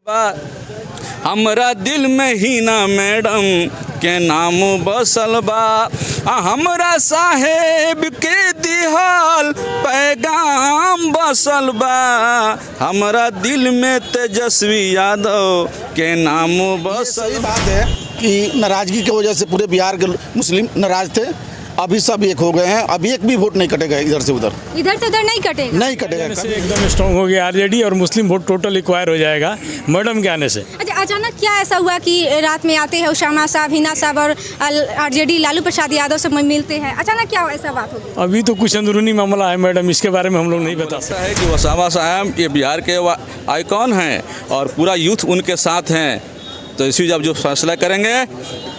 हमरा दिल में हिना मैडम के नाम बसल बा, हमरा साहेब के दिहल पैगाम बसल बा, हमरा दिल में तेजस्वी यादव के नाम बसल। सही बात है कि नाराजगी की वजह से पूरे बिहार के मुस्लिम नाराज थे। अभी सब एक हो गए हैं, अभी एक भी वोट नहीं कटेगा इधर से उधर नहीं कटेगा, नहीं कटेगा। एकदम स्ट्रॉन्ग हो गया आरजेडी और मुस्लिम वोट टोटल एक्वायर हो जाएगा मैडम के आने से। अच्छा, अचानक क्या ऐसा हुआ कि रात में आते हैं उसामा साहब, हिना साहब और आरजेडी लालू प्रसाद यादव से मिलते हैं, अचानक क्या ऐसा बात हो गई? अभी तो कुछ अंदरूनी मामला है मैडम, इसके बारे में हम लोग नहीं बता सकते। है कि उसामा साहब ये बिहार के आइकॉन हैं और पूरा यूथ उनके साथ हैं, तो इसी जब जो फैसला करेंगे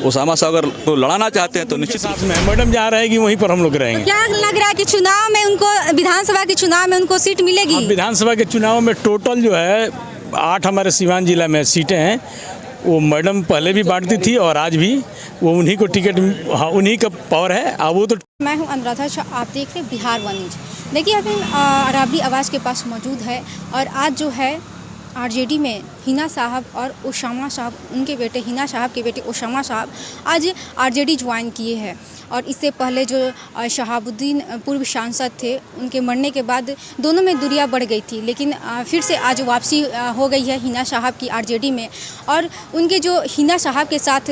उसामा साहब अगर को लड़ाना चाहते हैं तो निश्चित साथ में मैडम जहाँ रहेगी वहीं पर हम लोग रहेंगे। क्या लग रहा है कि चुनाव में उनको, विधानसभा के चुनाव में उनको सीट मिलेगी? विधानसभा के चुनाव में टोटल जो है 8 हमारे सीवान जिला में सीटें हैं, वो मैडम पहले भी बांटती थी और आज भी वो उन्हीं को टिकट, हाँ उन्हीं का पावर है। अब वो तो मैं हूं अनुराधा शाह, आप देख रहे हैं बिहार वन न्यूज। देखिए अभी अरावली आवाज़ के पास मौजूद है और आज जो है आरजेडी में हिना साहब और उसामा साहब, उनके बेटे हिना साहब के बेटे उसामा साहब आज आरजेडी ज्वाइन किए हैं। और इससे पहले जो शहाबुद्दीन पूर्व सांसद थे, उनके मरने के बाद दोनों में दूरियां बढ़ गई थी, लेकिन फिर से आज वापसी हो गई है हिना साहब की आरजेडी में। और उनके जो हिना साहब के साथ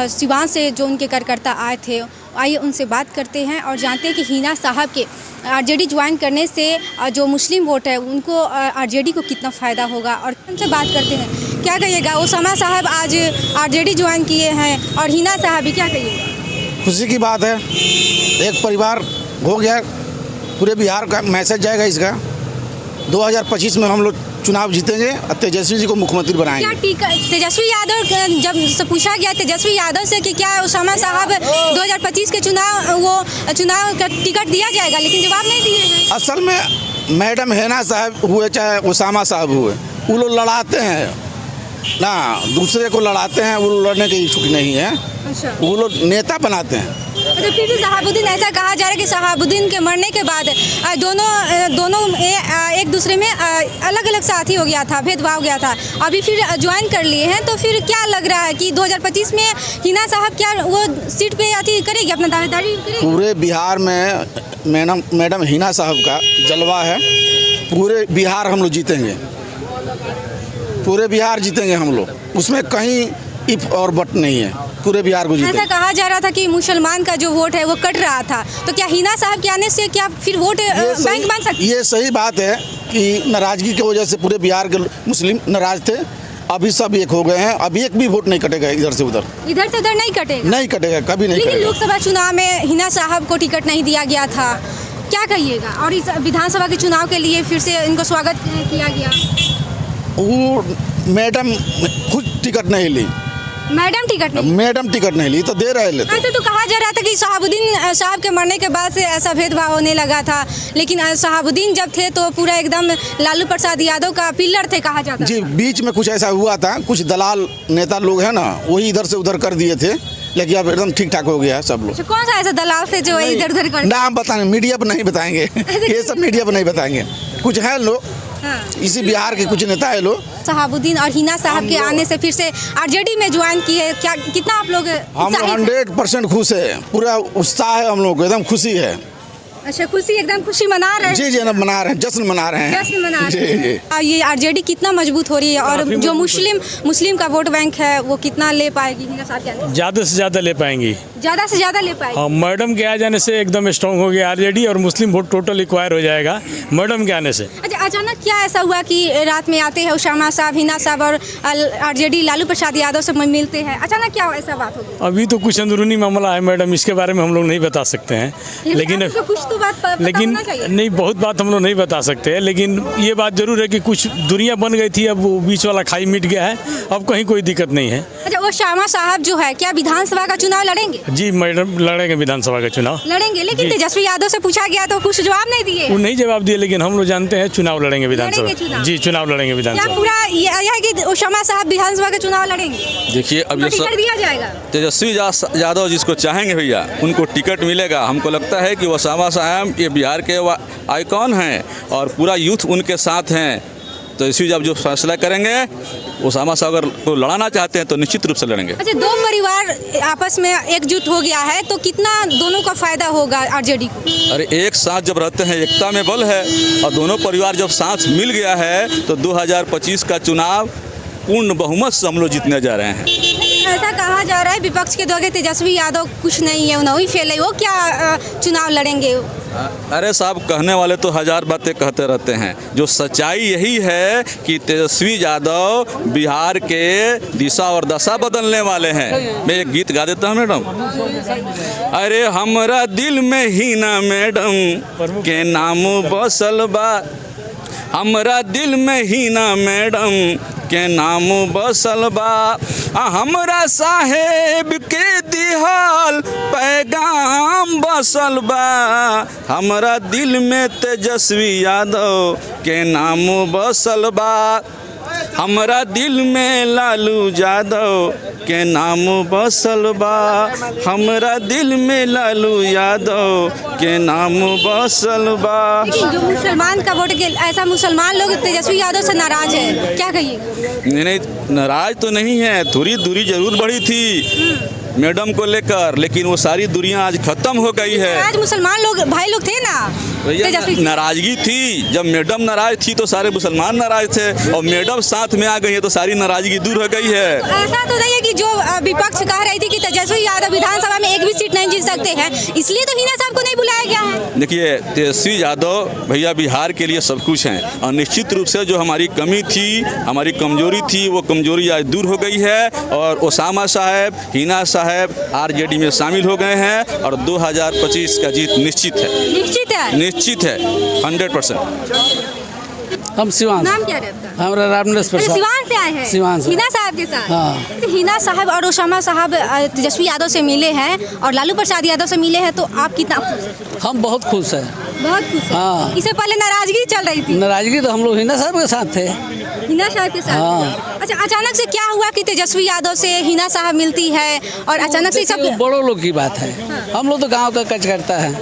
सिवान से जो उनके कार्यकर्ता आए थे, आइए उनसे बात करते हैं और जानते हैं कि हिना साहब के आरजेडी ज्वाइन करने से जो मुस्लिम वोट है उनको आरजेडी को कितना फ़ायदा होगा। और उनसे बात करते हैं, क्या कहिएगा? उसामा साहब आज आरजेडी ज्वाइन किए हैं और हिना साहब भी, क्या कहिएगा? खुशी की बात है, एक परिवार हो गया, पूरे बिहार का मैसेज जाएगा इसका। 2025 में हम लोग चुनाव जीतेंगे और तेजस्वी जी को मुख्यमंत्री बनाएंगे। क्या तेजस्वी यादव, जब से पूछा गया तेजस्वी यादव से कि क्या उसामा साहब 2025 के चुनाव का टिकट दिया जाएगा, लेकिन जवाब नहीं दिए हैं। असल में मैडम हिना साहब हुए चाहे उसामा साहब हुए, वो लोग लड़ाते हैं ना, दूसरे को लड़ाते हैं, वो लड़ने के इच्छुक नहीं है। अच्छा, वो लोग नेता बनाते हैं। तो फिर भी शहाबुद्दीन, ऐसा कहा जा रहा है कि शहाबुद्दीन के मरने के बाद दोनों एक दूसरे में अलग अलग साथी हो गया था, भेदभाव हो गया था, अभी फिर ज्वाइन कर लिए हैं। तो फिर क्या लग रहा है कि 2025 में हिना साहब क्या वो सीट पे आती करेगी, अपना दावेदारी करेगी? पूरे बिहार में मैडम हिना साहब का जलवा है, पूरे बिहार हम लोग जीतेंगे, पूरे बिहार जीतेंगे हम लोग, उसमें कहीं इफ और बट नहीं है, पूरे बिहार को जीतेंगे। ऐसा कहा जा रहा था कि मुसलमान का जो वोट है वो कट रहा था, तो क्या हिना साहब के आने से क्या फिर वोट बैंक बन सकती है? ये सही बात है कि नाराजगी की वजह से पूरे बिहार के मुस्लिम नाराज थे। अभी सब एक हो गए हैं, अभी एक भी वोट नहीं कटेगा इधर से उधर नहीं कटेगा, नहीं कटेगा, कभी नहीं कटेगा। कटेगा। लोकसभा चुनाव में हिना साहब को टिकट नहीं दिया गया था, क्या कहिएगा? और इस विधानसभा के चुनाव के लिए फिर से इनको स्वागत किया गया। वो मैडम खुद टिकट नहीं ली, मैडम टिकट नहीं ली तो दे रहे लेते। ऐसे तो कहा जा रहा था कि शहाबुद्दीन साहब के मरने के बाद से ऐसा भेदभाव होने लगा था, लेकिन शहाबुद्दीन जब थे तो पूरा एकदम लालू प्रसाद यादव का पिलर थे, कहा जाता जी। बीच में कुछ ऐसा हुआ था, कुछ दलाल नेता लोग हैं ना, वही इधर से उधर कर दिए थे, लेकिन अब एकदम ठीक ठाक हो गया है सब लोग। कौन सा ऐसा दलाल थे जो इधर उधर कर? नाम बताएंगे, मीडिया पर नहीं बताएंगे ये सब मीडिया पर नहीं बताएंगे। कुछ है लोग, इसी बिहार के कुछ नेता है लोग। शहाबुद्दीन और हिना साहब के आने से फिर से आरजेडी में ज्वाइन की है, क्या कितना आप लोग? हम 100% खुश है, पूरा उत्साह है हम लोग को, एकदम खुशी है। अच्छा, खुशी, एकदम खुशी मना रहे हैं? जी मना रहे हैं, जश्न मना रहे हैं, जश्न मना रहे हैं। जी। ये आरजेडी कितना मजबूत हो रही है और जो मुस्लिम का वोट बैंक है वो कितना ले पाएगी हिना साहब के आने से? ज़्यादा से ज़्यादा ले पाएंगी, ज़्यादा से ज़्यादा ले पाएगी। हाँ, मैडम के आ जाने से एकदम स्ट्रॉन्ग हो गया आरजेडी और मुस्लिम वोट टोटल एक्वायर हो जाएगा मैडम के आने से। अच्छा, अचानक क्या ऐसा हुआ कि रात में आते हैं उसामा साहब, हिना साहब और आरजेडी लालू प्रसाद यादव से मिलते हैं, अचानक क्या ऐसा बात हो गई? अभी तो कुछ अंदरूनी मामला है मैडम, इसके बारे में हम लोग नहीं बता सकते हैं, लेकिन कुछ तो बात नहीं, बहुत बात हम लोग नहीं बता सकते हैं, लेकिन ये बात जरूर है कि कुछ दूरियां बन गई थी, अब वो बीच वाला खाई मिट गया है, अब कहीं कोई दिक्कत नहीं है। अच्छा, उसामा साहब जो है क्या विधानसभा का चुनाव लड़ेंगे? जी मैडम, लड़ेंगे विधानसभा का चुनाव, लड़ेंगे, लेकिन तेजस्वी यादव से पूछा गया तो कुछ जवाब नहीं दिए। वो नहीं जवाब दिए, लेकिन हम लोग जानते हैं चुनाव लड़ेंगे विधानसभा। जी, चुनाव लड़ेंगे विधानसभा। पूरा यह है कि उसामा साहब विधानसभा का चुनाव लड़ेंगे? देखिए, अब ये टिकट दिया जाएगा, तेजस्वी यादव जिसको चाहेंगे भैया उनको टिकट मिलेगा। हमको लगता है कि उसामा साहब ये बिहार के आइकॉन हैं और पूरा यूथ उनके साथ हैं, तो इसी जब जो फैसला करेंगे उसामा सागर को लड़ाना चाहते हैं तो निश्चित रूप से लड़ेंगे। अच्छा, दो परिवार आपस में एकजुट हो गया है तो कितना दोनों का फायदा होगा आरजेडी को? अरे एक साथ जब रहते हैं एकता में बल है, और दोनों परिवार जब साथ मिल गया है तो 2025 का चुनाव पूर्ण बहुमत से हम लोग जीतने जा रहे हैं। ऐसा कहा जा रहा है विपक्ष के द्वारा तेजस्वी यादव कुछ नहीं है, नहीं फेल है, वो क्या चुनाव लड़ेंगे? अरे साहब, कहने वाले तो हजार बातें कहते रहते हैं, जो सच्चाई यही है कि तेजस्वी यादव बिहार के दिशा और दशा बदलने वाले हैं। मैं एक गीत गा देता हूँ मैडम। अरे हमरा दिल में ही ना मैडम के नाम बसल बा, हमरा दिल में ही ना मैडम के नाम बसल बा, हमरा साहेब के दिहाल पैगाम बसल बा, हमरा दिल में तेजस्वी यादव के नाम बसल बा, हमरा दिल में लालू यादव के नाम बसल बा, हमरा दिल में लालू यादव के नाम बसल बा। जो मुसलमान का वोट के ऐसा मुसलमान लोग तेजस्वी यादव से नाराज है, क्या कहिए? नहीं, नाराज तो नहीं है, थोड़ी दूरी जरूर बढ़ी थी मैडम को लेकर, लेकिन वो सारी दूरियां आज खत्म हो गई है। आज मुसलमान लोग भाई लोग थे ना, भैया नाराजगी थी, जब मैडम नाराज थी तो सारे मुसलमान नाराज थे, और मैडम साथ में आ गई है तो सारी नाराजगी दूर हो गई है। ऐसा तो नहीं है कि जो विपक्ष कह रही थी कि तेजस्वी यादव विधानसभा में एक भी सीट नहीं जीत सकते हैं, इसलिए तो हिना साहब को नहीं बुलाया गया है। देखिए, तेजस्वी यादव भैया बिहार के लिए सब कुछ हैं, और निश्चित रूप से जो हमारी कमी थी, हमारी कमजोरी थी, वो कमजोरी आज दूर हो गई है, और ओसामा साहब, हिना साहब आरजेडी में शामिल हो गए हैं, और 2025 का जीत निश्चित है। निश्चित है? निश्चित है, 100%। हम सिवान। नाम क्या रहता है? हमारा रामनेश अरे प्रसाद। सिवान से आए हैं? सिवान से। हिना साहब के साथ? हाँ। तो हिना साहब और ओसामा साहब तेजस्वी यादव से मिले हैं और लालू प्रसाद यादव से मिले हैं, तो आप कितना खुश हैं? हम बहुत खुश हैं। बहुत खुश हैं। हाँ। इससे पहले नाराजगी चल रही थी? नाराजगी तो हम लोग हिना साहब के साथ थे। हिना साहब के साथ? हाँ। अच्छा, अचानक से क्या हुआ कि तेजस्वी यादव से हिना साहब मिलती है और अचानक से सब? बड़ों लोग की बात है, हम लोग तो गांव का कच करता है,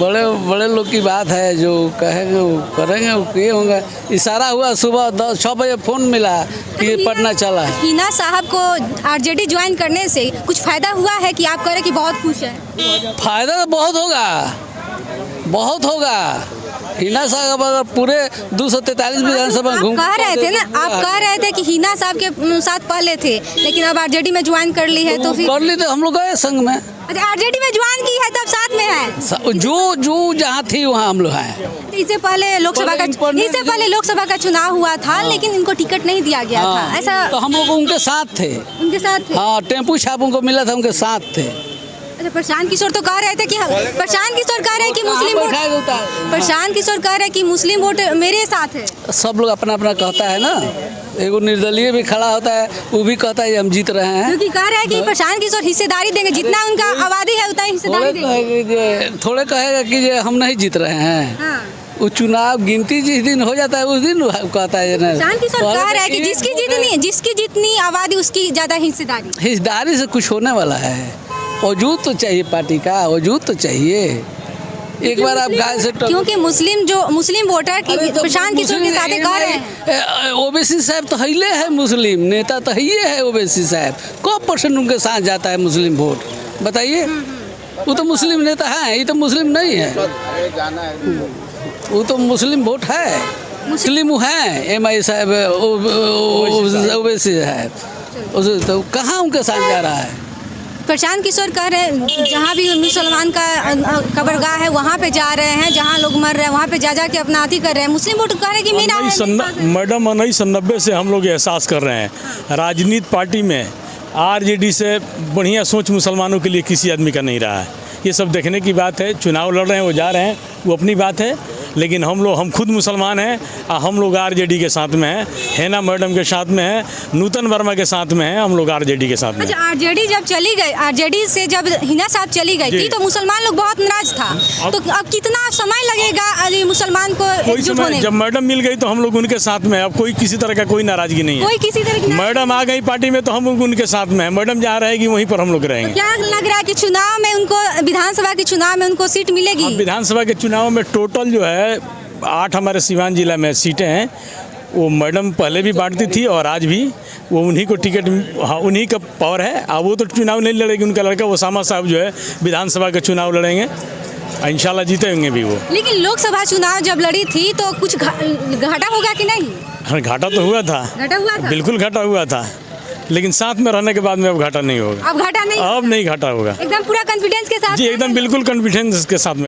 बड़े बड़े लोग की बात है, जो कहेंगे वो करेंगे, वो किए होंगे। इशारा हुआ सुबह 6 बजे फ़ोन मिला कि ये पटना चला है। हिना साहब को आरजेडी ज्वाइन करने से कुछ फायदा हुआ है कि आप कह रहे कि बहुत खुश है? फायदा तो बहुत होगा, बहुत होगा। हिना साहब अगर पूरे 243 विधानसभा आप घूम कह रहे थे ना, आप कह रहे थे कि हिना साहब के साथ पहले थे, लेकिन अब आरजेडी में ज्वाइन कर ली है, तो फिर कर ली तो हम लोग गए संग में। अच्छा, आरजेडी में ज्वाइन की है तब साथ में है? जो जहाँ थी वहाँ हम लोग हैं। तो इससे पहले लोकसभा का चुनाव हुआ था, लेकिन इनको टिकट नहीं दिया गया था, ऐसा? तो हम लोग उनके साथ थे। उनके साथ थे? हाँ, टेम्पू छाप उनको मिला था, उनके साथ थे। अच्छा, प्रशांत किशोर तो कह रहे थे कि प्रशांत किशोर कह रहे हैं कि मुस्लिम वोट, प्रशांत किशोर कह रहे हैं कि मुस्लिम वोट मेरे साथ है। सब लोग अपना अपना कहता है ना, एगो निर्दलीय भी खड़ा होता है, वो भी कहता है हम जीत रहे हैं, क्योंकि कह रहे हैं कि प्रशांत किशोर हिस्सेदारी देंगे, जितना उनका आबादी है उतना हिस्सेदारी देंगे। थोड़े कहेगा कि ये हम नहीं जीत रहे हैं। हाँ। वो चुनाव गिनती जिस दिन हो जाता है उस दिन कहता है प्रशांत किशोर कह रहा है कि जिसकी जितनी आबादी उसकी ज्यादा हिस्सेदारी से कुछ होने वाला है। वजूद तो चाहिए पार्टी का, वजूद तो चाहिए। एक बार आप गाय से क्योंकि मुस्लिम वोटर की प्रशांत किशोर के साथ कह रहे हैं। ओबीसी साहब तो हिले है, मुस्लिम नेता तो ही है ओबीसी साहब। कौन % उनके साथ जाता है मुस्लिम वोट, बताइए? वो तो मुस्लिम नेता है, ये तो मुस्लिम नहीं है, वो तो मुस्लिम वोट है, मुस्लिम है। MI साहब ओबीसी साहब, तो कहाँ उनके साथ जा रहा है? प्रशांत किशोर कह रहे हैं जहाँ भी मुसलमान का कब्रगाह है वहाँ पे जा रहे हैं, जहाँ लोग मर रहे हैं वहाँ पे जा के अपना अति कर रहे हैं। मुस्लिम वोट कह रहे हैं कि मेरा मैडम 1990 से हम लोग एहसास कर रहे हैं, राजनीति पार्टी में आरजेडी से बढ़िया सोच मुसलमानों के लिए किसी आदमी का नहीं रहा है। ये सब देखने की बात है। चुनाव लड़ रहे हैं, वो जा रहे हैं, वो अपनी बात है, लेकिन हम खुद मुसलमान हैं और हम लोग आरजेडी के साथ में हैं, हेना मैडम के साथ में हैं, नूतन वर्मा के साथ में हैं, हम लोग आरजेडी के साथ में। अच्छा, आरजेडी जब चली गई, आरजेडी से जब हिना साहब चली गई थी तो मुसलमान लोग बहुत नाराज था, तो अब कितना समय लगेगा मुसलमान को एकजुट होने? जब मैडम मिल गई तो हम लोग उनके साथ में, अब कोई किसी तरह का कोई नाराजगी नहीं है। कोई किसी तरह की मैडम आ गई पार्टी में तो हम लोग उनके साथ में हैं, मैडम जहाँ रहेगी वहीं पर हम लोग रहेंगे। क्या लग रहा है कि चुनाव में उनको, विधानसभा के चुनाव में उनको सीट मिलेगी? विधानसभा के चुनाव में टोटल जो है 8 हमारे सिवान जिला में सीटें हैं, वो मैडम पहले भी बांटती थी और आज भी वो उन्हीं को टिकट, हाँ उन्हीं का पावर है। अब वो तो चुनाव नहीं लड़ेगी, उनका लड़का ओसामा साहब जो है विधानसभा का चुनाव लड़ेंगे, इंशाल्लाह जीते होंगे भी वो। लेकिन लोकसभा चुनाव जब लड़ी थी तो कुछ घाटा होगा कि नहीं? हाँ घाटा तो हुआ था, घाटा हुआ था, बिल्कुल घाटा हुआ था, लेकिन साथ में रहने के बाद में अब घाटा नहीं होगा। अब घाटा नहीं, अब नहीं घाटा होगा, एकदम पूरा कॉन्फिडेंस के साथ जी एकदम बिल्कुल कॉन्फिडेंस के साथ में।